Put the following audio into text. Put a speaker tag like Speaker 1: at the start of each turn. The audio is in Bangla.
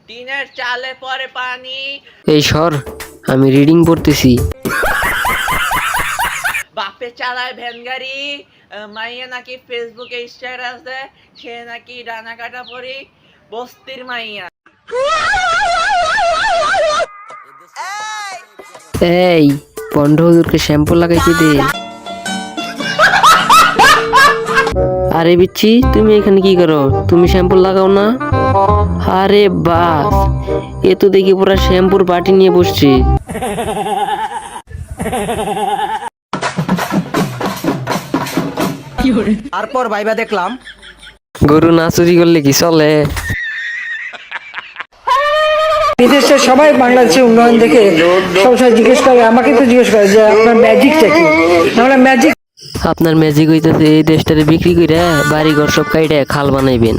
Speaker 1: টিনের চালে পরে পানি।
Speaker 2: এই সর, আমি রিডিং পড়তেছি।
Speaker 1: বাপে চালায় ভ্যান গাড়ি। মাইয়া নাকি ফেসবুকে স্ট্যাটাস দেয়, সে নাকি ডানা কাটা পরি বস্তির মাইয়া।
Speaker 2: এই পন্ড হুজুরকে শ্যাম্পু লাগাইতে দে। আরে বিচ্ছি, তুমি এখানে কি করো? তুমি শ্যাম্পু লাগাও না? আরে বাস, এ তো দেখি পুরা শ্যাম্পুর বাটি নিয়ে বসছে।
Speaker 3: তারপর ভাইবা দেখলাম
Speaker 2: গরু না চুরি করলে কি চলে?
Speaker 3: বিদেশে সবাই বাংলাদেশের উন্নয়ন দেখে সবসময় জিজ্ঞেস করে, আমাকে তো জিজ্ঞেস করে যে আপনার ম্যাজিকটা কি। আমরা ম্যাজিক
Speaker 2: আপনার ম্যাজিক হইতেছে এই দেশটারে বিক্রি করে বাড়ি ঘর সব কাইটে খাল বানাইবেন।